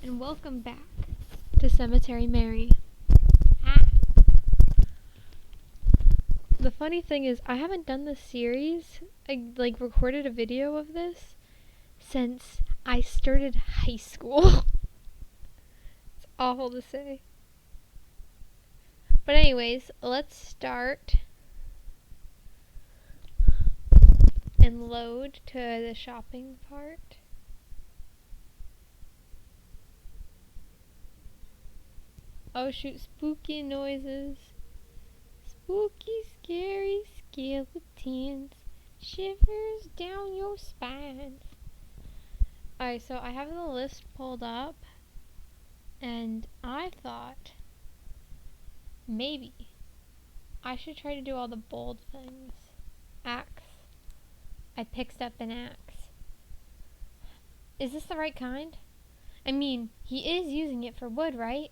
and welcome back to Cemetary Mary. Ah. The funny thing is, I haven't done this series, I recorded a video of this, since I started high school. It's awful to say. But anyways, let's start and load to the shopping part. Oh shoot, spooky noises. Spooky, scary skeletons. Shivers down your spines. Alright, so I have the list pulled up, and I thought maybe I should try to do all the bold things. Axe. I picked up an axe. Is this the right kind? I mean, he is using it for wood, right?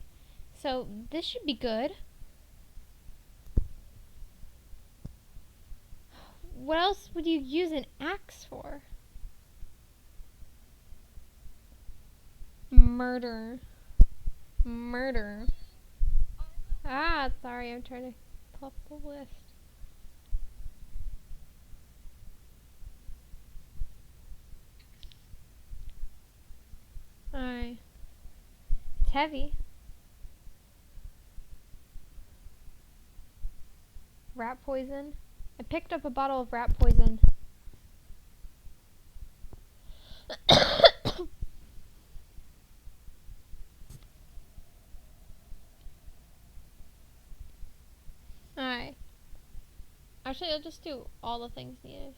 So this should be good. What else would you use an axe for? Murder. Murder. Ah, sorry, I'm trying to pull up the list. Alright. It's heavy. Rat poison. I picked up a bottle of rat poison. Alright. Actually, I'll just do all the things needed.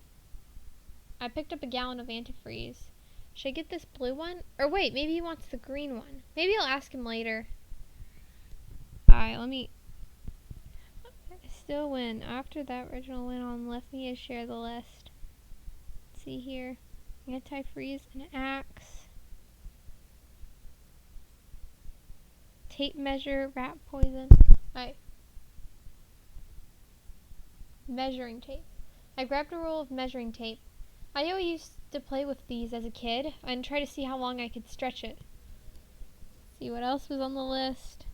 I picked up a gallon of antifreeze. Should I get this blue one? Or wait, maybe he wants the green one. Maybe I'll ask him later. Alright, let me... Still win. After that original win on, let me share the list. Let's see here. Antifreeze, an axe. Tape measure, rat poison. Alright. Measuring tape. I grabbed a roll of measuring tape. I always used to play with these as a kid and try to see how long I could stretch it. See what else was on the list.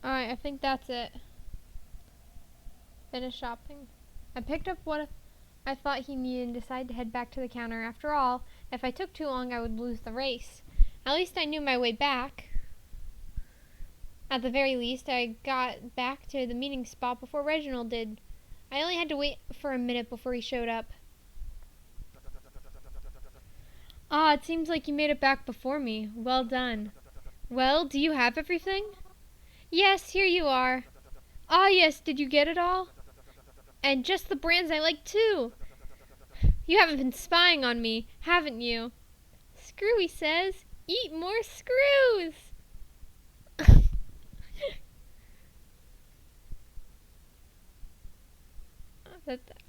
Alright, I think that's it. Finish shopping. I picked up what I thought he needed and decided to head back to the counter. After all, if I took too long, I would lose the race. At least I knew my way back. At the very least, I got back to the meeting spot before Reginald did. I only had to wait for a minute before he showed up. Ah, it seems like you made it back before me. Well done. Well, do you have everything? Yes, here you are. Ah, yes, did you get it all? And just the brands I like, too. You haven't been spying on me, haven't you? Screwy says, eat more screws.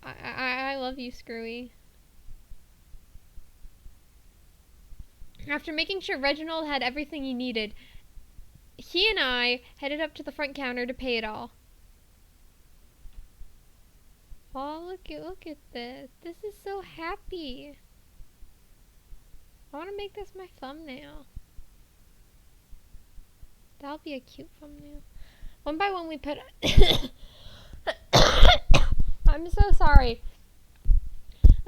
I love you, Screwy. After making sure Reginald had everything he needed, he and I headed up to the front counter to pay it all. Oh, look at this. This is so happy. I want to make this my thumbnail. That'll be a cute thumbnail. One by one we put... I'm so sorry.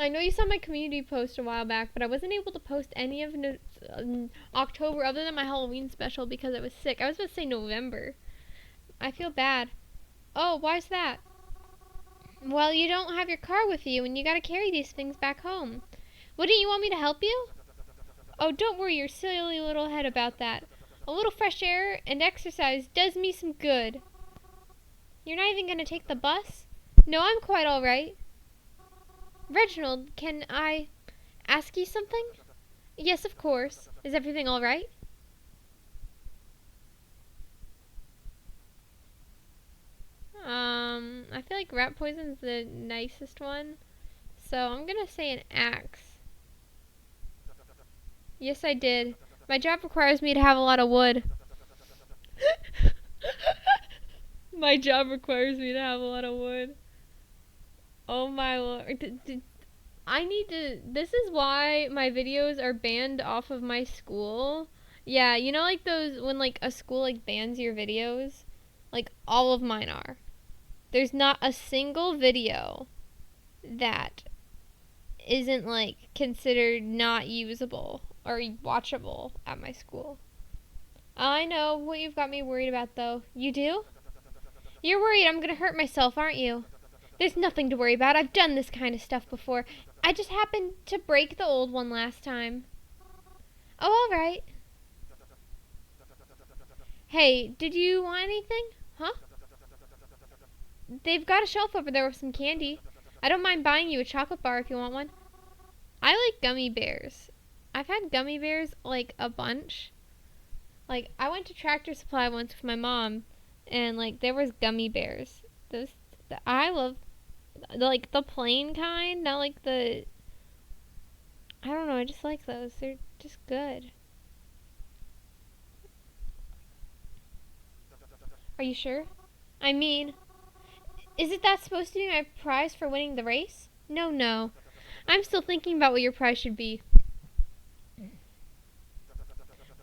I know you saw my community post a while back, but I wasn't able to post any of October other than my Halloween special because I was sick. I was about to say November. I feel bad. Oh, why's that? Well, you don't have your car with you, and you gotta carry these things back home. Wouldn't you want me to help you? Oh, don't worry your silly little head about that. A little fresh air and exercise does me some good. You're not even gonna take the bus? No, I'm quite alright. Reginald, can I ask you something? Yes, of course. Is everything alright? I feel like rat poison's the nicest one. So I'm gonna say an axe. Yes, I did. My job requires me to have a lot of wood. My job requires me to have a lot of wood. Oh my lord. I need to. This is why my videos are banned off of my school. Yeah, you know, like those when like a school like bans your videos? Like all of mine are. There's not a single video that isn't like considered not usable or watchable at my school. I know what you've got me worried about though. You do? You're worried I'm gonna hurt myself, aren't you? There's nothing to worry about. I've done this kind of stuff before. I just happened to break the old one last time. Oh, alright. Hey, did you want anything? Huh? They've got a shelf over there with some candy. I don't mind buying you a chocolate bar if you want one. I like gummy bears. I've had gummy bears, like, a bunch. Like, I went to Tractor Supply once with my mom, and, like, there was gummy bears. I love, like, the plain kind, not like the, I don't know, I just like those. They're just good. Are you sure? I mean, isn't that supposed to be my prize for winning the race? No. I'm still thinking about what your prize should be.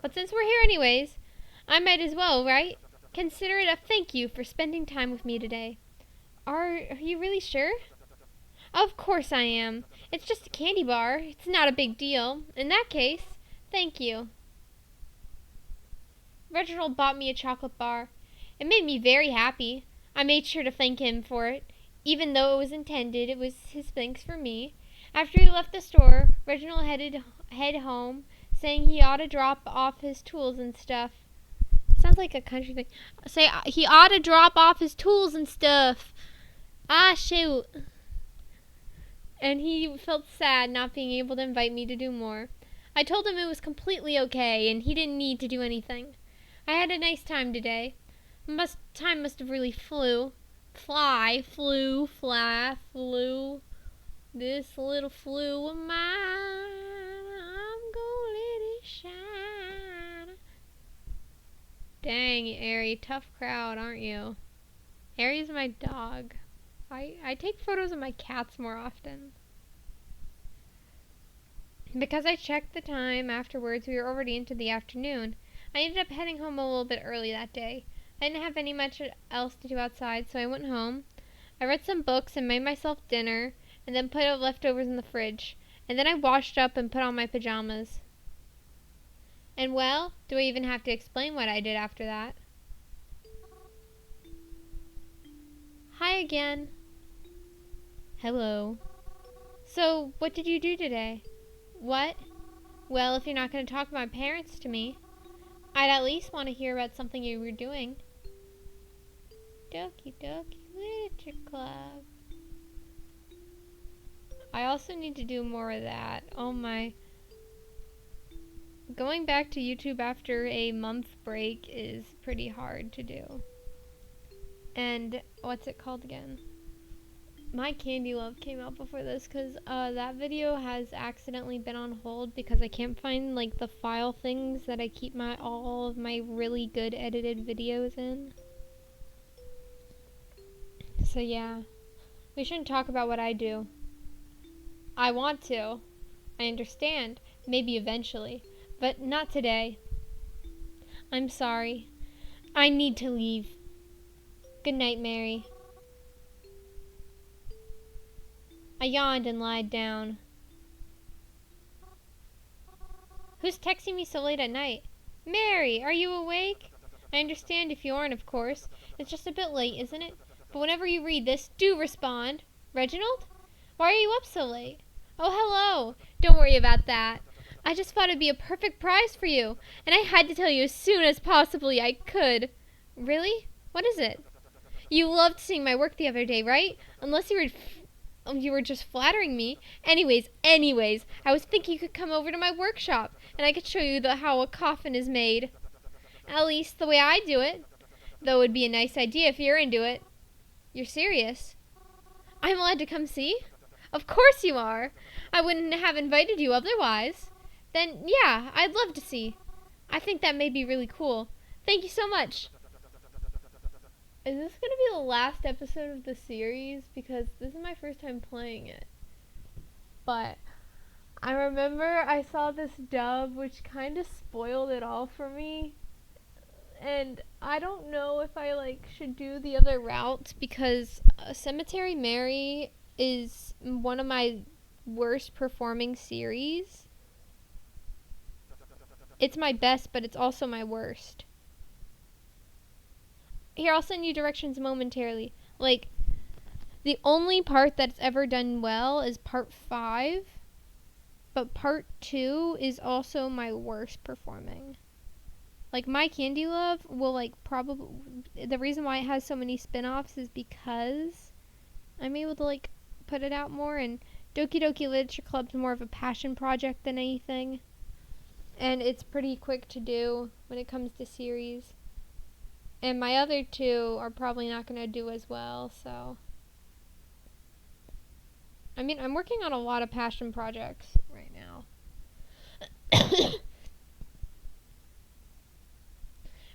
But since we're here anyways, I might as well, right? Consider it a thank you for spending time with me today. Are you really sure? Of course I am. It's just a candy bar. It's not a big deal. In that case, thank you. Reginald bought me a chocolate bar. It made me very happy. I made sure to thank him for it. Even though it was intended, it was his thanks for me. After he left the store, Reginald head home, saying he ought to drop off his tools and stuff. Sounds like a country thing. Say he ought to drop off his tools and stuff. Ah, shoot. And he felt sad not being able to invite me to do more. I told him it was completely okay and he didn't need to do anything. I had a nice time today. Time must have really flew. Flew. This little flu of mine, I'm gonna let it shine. Dang, Ari, tough crowd, aren't you? Ari's my dog. I take photos of my cats more often. Because I checked the time afterwards, we were already into the afternoon. I ended up heading home a little bit early that day. I didn't have much else to do outside, so I went home. I read some books and made myself dinner, and then put out leftovers in the fridge. And then I washed up and put on my pajamas. And well, do I even have to explain what I did after that? Hi again. Hello. So, what did you do today? What? Well, if you're not going to talk about my parents to me, I'd at least want to hear about something you were doing. Dokie Literature Club. I also need to do more of that. Oh my. Going back to YouTube after a month break is pretty hard to do. And what's it called again? My Candy Love came out before this because that video has accidentally been on hold because I can't find like the file things that I keep all of my really good edited videos in. So yeah, we shouldn't talk about what I do. I want to. I understand. Maybe eventually. But not today. I'm sorry. I need to leave. Good night, Mary. I yawned and lied down. Who's texting me so late at night? Mary, are you awake? I understand if you aren't, of course. It's just a bit late, isn't it? But whenever you read this, do respond. Reginald? Why are you up so late? Oh, hello. Don't worry about that. I just thought it'd be a perfect prize for you, and I had to tell you as soon as possibly I could. Really? What is it? You loved seeing my work the other day, right? Unless you were just flattering me. Anyways, I was thinking you could come over to my workshop, and I could show you how a coffin is made. At least the way I do it. Though it would be a nice idea if you're into it. You're serious? I'm allowed to come see? Of course you are. I wouldn't have invited you otherwise. Then, yeah, I'd love to see. I think that may be really cool. Thank you so much. Is this gonna be the last episode of the series? Because this is my first time playing it. But I remember I saw this dub which kind of spoiled it all for me. And I don't know if I should do the other routes because Cemetary Mary is one of my worst performing series. It's my best, but it's also my worst. Here, I'll send you directions momentarily. The only part that's ever done well is part 5, but part 2 is also my worst performing. My Candy Love will probably, the reason why it has so many spin-offs is because I'm able to put it out more, and Doki Doki Literature Club's more of a passion project than anything, and it's pretty quick to do when it comes to series, and my other 2 are probably not going to do as well. So I mean, I'm working on a lot of passion projects right now.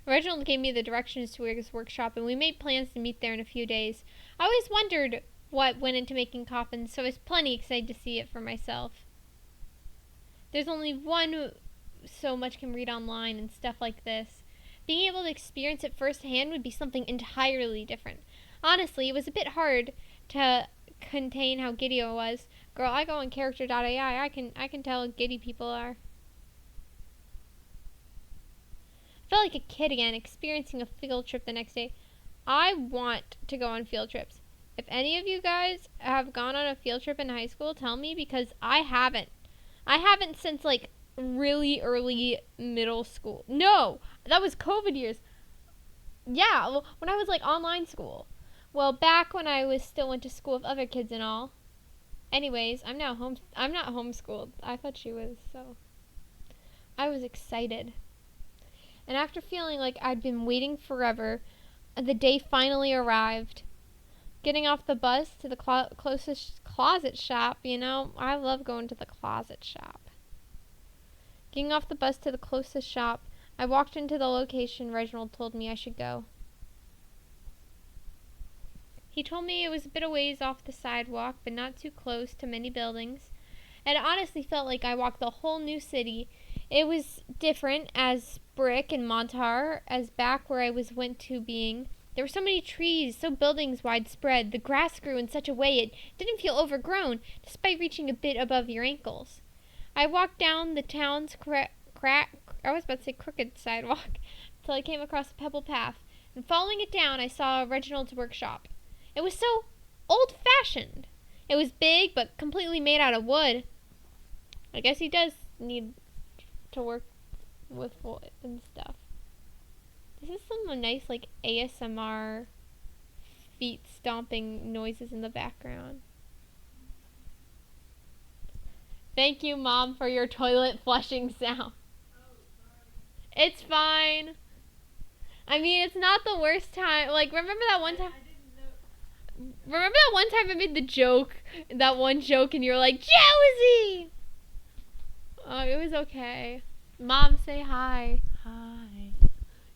Reginald gave me the directions to his workshop, and we made plans to meet there in a few days. I always wondered what went into making coffins, so I was plenty excited to see it for myself. There's only one so much can read online and stuff like this. Being able to experience it firsthand would be something entirely different. Honestly, it was a bit hard to contain how giddy I was. Girl, I go on character.ai. I can tell how giddy people are. I felt like a kid again, experiencing a field trip the next day. I want to go on field trips. If any of you guys have gone on a field trip in high school, tell me, because I haven't. I haven't since really early middle school. No, that was COVID years. Yeah, when I was online school. Well, back when I was still went to school with other kids and all. Anyways, I'm not homeschooled. I thought she was, so I was excited. And after feeling like I'd been waiting forever, the day finally arrived. Getting off the bus to the closest closet shop, I love going to the closet shop. Getting off the bus to the closest shop, I walked into the location Reginald told me I should go. He told me it was a bit of ways off the sidewalk, but not too close to many buildings. And it honestly felt like I walked the whole new city. It was different as brick and Montar as back where I went to being. There were so many trees, so buildings widespread. The grass grew in such a way it didn't feel overgrown, despite reaching a bit above your ankles. I walked down the town's crooked sidewalk till I came across a pebble path, and following it down, I saw Reginald's workshop. It was so old-fashioned. It was big, but completely made out of wood. I guess he does need to work with wood and stuff. This is some nice ASMR feet stomping noises in the background. Thank you, Mom, for your toilet flushing sound. It's fine. I mean, it's not the worst time. Remember that one time? Remember that one time I made that one joke, and you were like, jealousy! Oh, it was okay. Mom, say hi. Hi.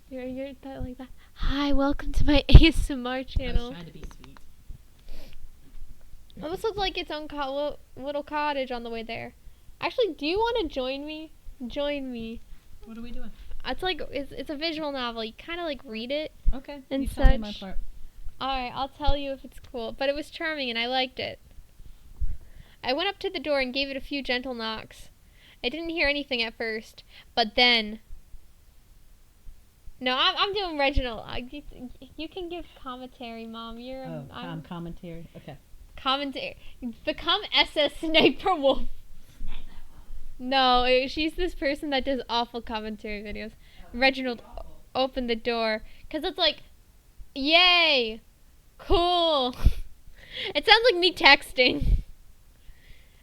You're like that. Hi, welcome to my ASMR channel. I was trying to be sweet. Almost looks like its own little cottage on the way there. Actually, do you want to join me? Join me. What are we doing? It's a visual novel. You kind of read it. Okay. And you such. tell me my part. Alright, I'll tell you if it's cool. But it was charming and I liked it. I went up to the door and gave it a few gentle knocks. I didn't hear anything at first, but then... No, I'm doing Reginald. You can give commentary, Mom. I'm commentary. Okay. Commentary. Become SS Sniper Wolf. No, she's this person that does awful commentary videos. Reginald opened the door. Because it's yay! Cool! It sounds like me texting.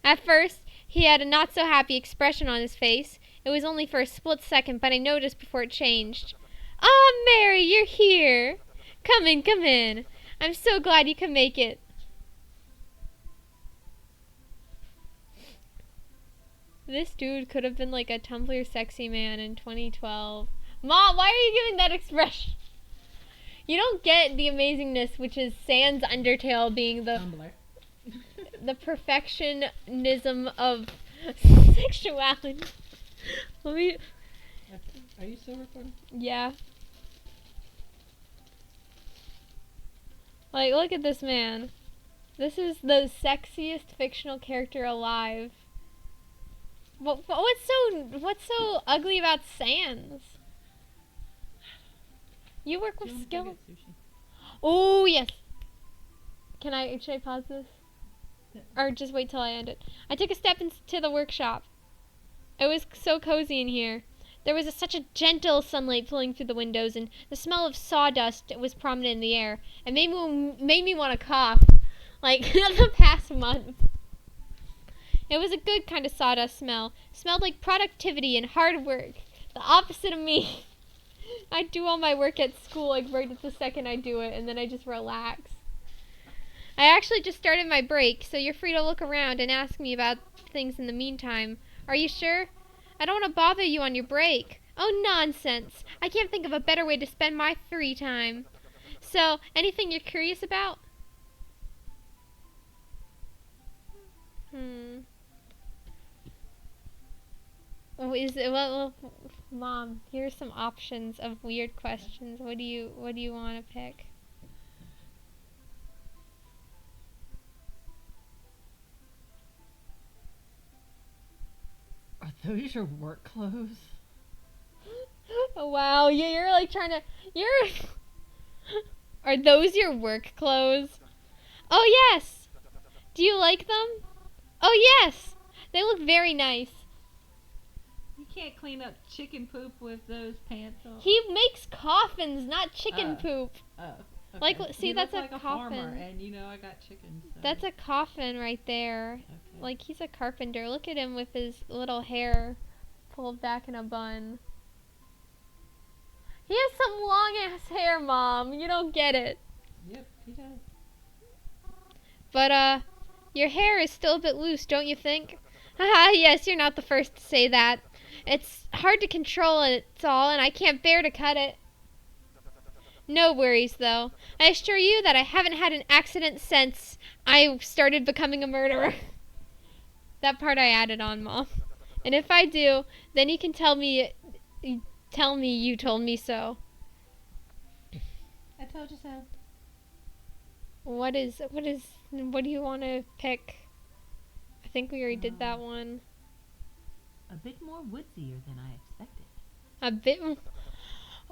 At first, he had a not-so-happy expression on his face. It was only for a split second, but I noticed before it changed. "Ah, Mary, you're here! Come in, come in. I'm so glad you could make it." This dude could have been a Tumblr sexy man in 2012. Mom, why are you giving that expression? You don't get the amazingness, which is Sans Undertale being the Tumblr. the perfectionism of sexuality. Let me. Are you still recording? Yeah. Like, look at this man. This is the sexiest fictional character alive. What's so ugly about Sans? You work with skill. Oh yes. Should I pause this? Yeah. Or just wait till I end it? I took a step into the workshop. It was so cozy in here. There was such a gentle sunlight flowing through the windows, and the smell of sawdust was prominent in the air. It made me want to cough, like the past month. It was a good kind of sawdust smell. Smelled like productivity and hard work. The opposite of me. I do all my work at school like right at the second I do it, and then I just relax. I actually just started my break, so you're free to look around and ask me about things in the meantime. Are you sure? I don't want to bother you on your break. Oh, nonsense. I can't think of a better way to spend my free time. So, anything you're curious about? Well, Mom, here are some options of weird questions. What do you want to pick? Are those your work clothes? Oh, wow, you're like trying to. Are those your work clothes? Oh yes. Do you like them? Oh yes. They look very nice. You can't clean up chicken poop with those pants on. He makes coffins, not chicken poop. Oh. Okay. Like, see, you that's look like a a coffin. farmer, and I got chickens. So. That's a coffin right there. Okay. Like, he's a carpenter. Look at him with his little hair pulled back in a bun. He has some long ass hair, Mom. You don't get it. Yep, he does. But, your hair is still a bit loose, don't you think? Haha, yes, you're not the first to say that. It's hard to control it, it's all, and I can't bear to cut it. No worries, though. I assure you that I haven't had an accident since I started becoming a murderer. That part I added on, Mom. And if I do, then you can tell me you told me so. I told you so. What do you want to pick? I think we already did that one. A bit more woodsier than I expected. A bit.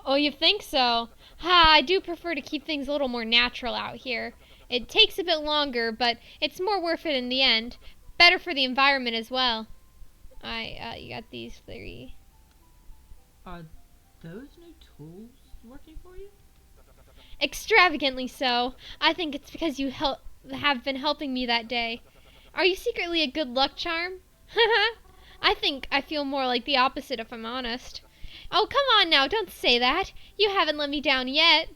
Oh, you think so? Ha, I do prefer to keep things a little more natural out here. It takes a bit longer, but it's more worth it in the end. Better for the environment as well. You got these 3. Are those new tools working for you? Extravagantly so. I think it's because you have been helping me that day. Are you secretly a good luck charm? I think I feel more like the opposite, if I'm honest. Oh, come on now, don't say that. You haven't let me down yet.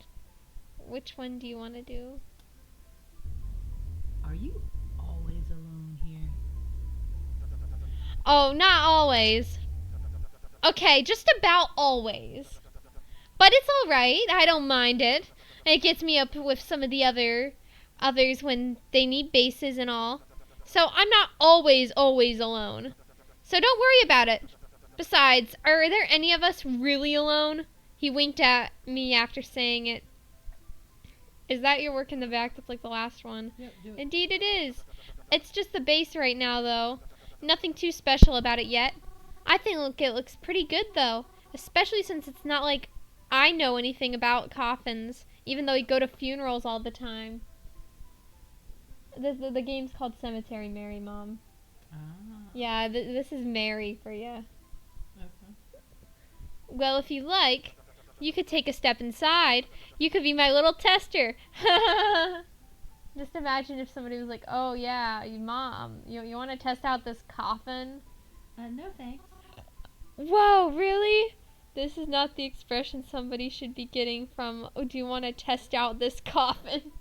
Which one do you want to do? Are you always alone here? Oh, not always. Okay, just about always. But it's alright, I don't mind it. It gets me up with some of the others when they need bases and all. So I'm not always alone. So don't worry about it. Besides, are there any of us really alone? He winked at me after saying it. Is that your work in the back? That's like the last one. Yep, do it. Indeed it is. It's just the base right now, though. Nothing too special about it yet. I think it looks pretty good, though. Especially since it's not like I know anything about coffins, even though we go to funerals all the time. The game's called Cemetary Mary, Mom. Ah. Yeah, this is Mary for you. Okay. Well, if you like, you could take a step inside. You could be my little tester. Just imagine if somebody was like, oh yeah, Mom, you want to test out this coffin? No thanks. Whoa, really? This is not the expression somebody should be getting from, oh, do you want to test out this coffin?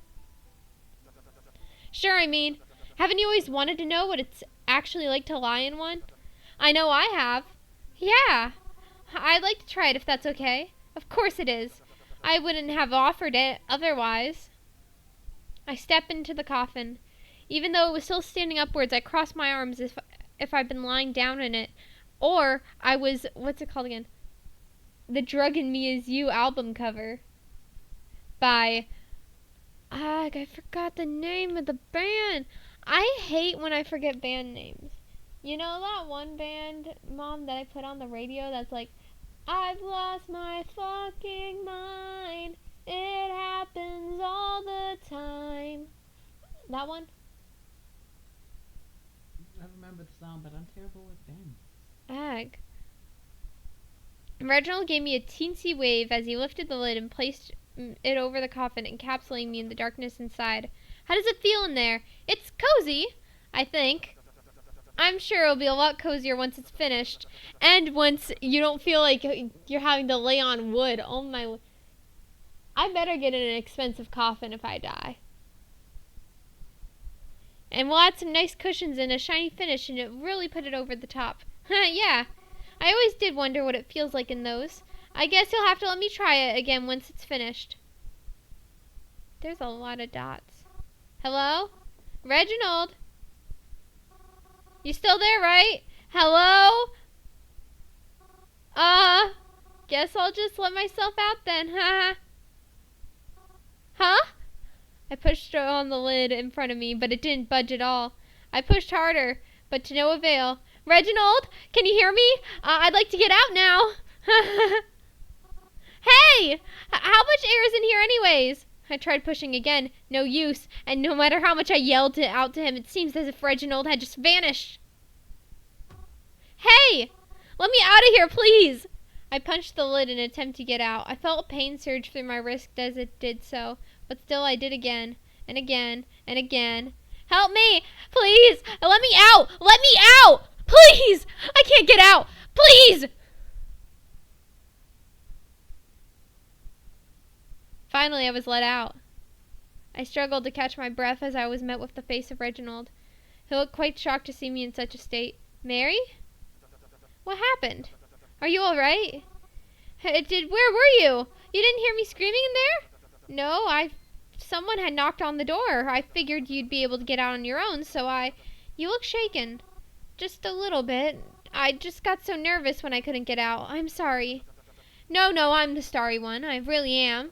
Sure, I mean, haven't you always wanted to know what it's actually like to lie in one? I know I have. Yeah. I'd like to try it if that's okay. Of course it is. I wouldn't have offered it otherwise. I step into the coffin. Even though it was still standing upwards, I crossed my arms as if I'd been lying down in it. Or I was, what's it called again? The Drug in Me Is You album cover. By, I forgot the name of the band. I hate when I forget band names. You know that one band, Mom, that I put on the radio that's like, I've lost my fucking mind. It happens all the time. That one? I remember the song, but I'm terrible with bands. Ag. Reginald gave me a teensy wave as he lifted the lid and placed it over the coffin, encapsulating me in the darkness inside. How does it feel in there? It's cozy, I think. I'm sure it'll be a lot cozier once it's finished. And once you don't feel like you're having to lay on wood. Oh my... I better get an expensive coffin if I die. And we'll add some nice cushions and a shiny finish and it really put it over the top. Yeah, I always did wonder what it feels like in those. I guess you'll have to let me try it again once it's finished. There's a lot of dots. Hello? Reginald? You still there, right? Hello? Guess I'll just let myself out then, huh? Huh? I pushed on the lid in front of me, but it didn't budge at all. I pushed harder, but to no avail. Reginald, can you hear me? I'd like to get out now. Hey! How much air is in here anyways? I tried pushing again. No use. And no matter how much I yelled out to him, it seems as if Reginald had just vanished. Hey! Let me out of here, please! I punched the lid in an attempt to get out. I felt pain surge through my wrist as it did so, but still I did again, and again, and again. Help me! Please! Let me out! Let me out! Please! I can't get out! Please! Finally, I was let out. I struggled to catch my breath as I was met with the face of Reginald. He looked quite shocked to see me in such a state. Mary? What happened? Are you all right? Where were you? You didn't hear me screaming in there? No, someone had knocked on the door. I figured you'd be able to get out on your own, you look shaken. Just a little bit. I just got so nervous when I couldn't get out. I'm sorry. No, I'm the sorry one. I really am.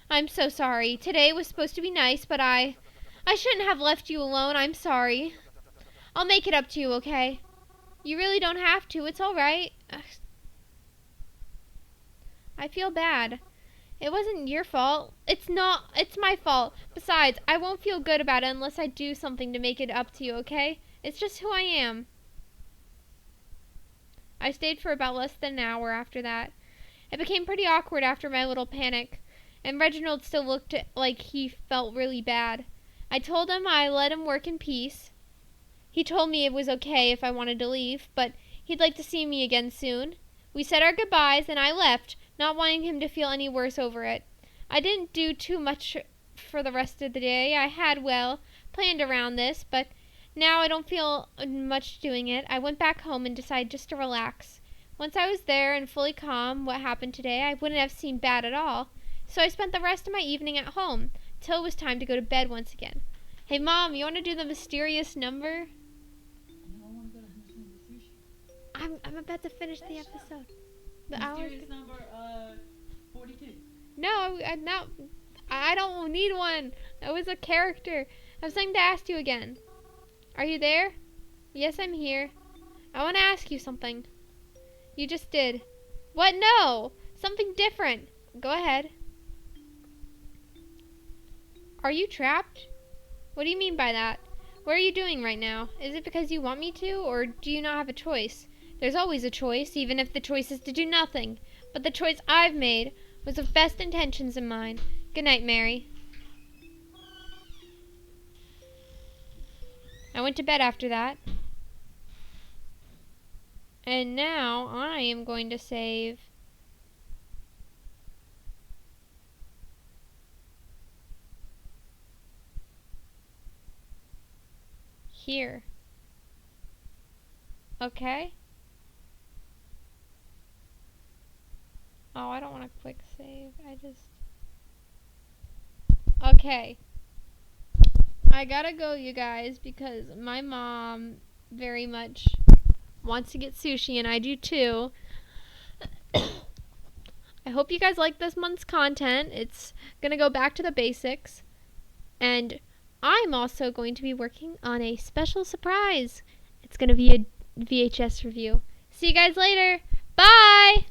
I'm so sorry. Today was supposed to be nice, but I shouldn't have left you alone. I'm sorry. I'll make it up to you, okay? You really don't have to. It's all right. I feel bad. It wasn't your fault. It's my fault. Besides, I won't feel good about it unless I do something to make it up to you, okay? It's just who I am. I stayed for about less than an hour after that. It became pretty awkward after my little panic, and Reginald still looked like he felt really bad. I told him I let him work in peace. He told me it was okay if I wanted to leave, but he'd like to see me again soon. We said our goodbyes, and I left, not wanting him to feel any worse over it. I didn't do too much for the rest of the day. I had, planned around this, but now I don't feel much doing it. I went back home and decided just to relax. Once I was there and fully calm what happened today, I wouldn't have seemed bad at all. So I spent the rest of my evening at home, till it was time to go to bed once again. Hey, Mom, you want to do the mysterious number? No, I want to go to sushi. I'm about to finish the episode. Mysterious number 42. No, I don't need one. That was a character. I have something to ask you again. Are you there? Yes, I'm here. I want to ask you something. You just did. What? No! Something different. Go ahead. Are you trapped? What do you mean by that? What are you doing right now? Is it because you want me to, or do you not have a choice? There's always a choice, even if the choice is to do nothing. But the choice I've made was with best intentions in mind. Good night, Mary. I went to bed after that. And now I am going to save here. Okay? Oh, I don't want to quick save. Okay. I gotta go, you guys, because my mom very much wants to get sushi, and I do too. I hope you guys like this month's content. It's gonna go back to the basics. And I'm also going to be working on a special surprise. It's gonna be a VHS review. See you guys later. Bye!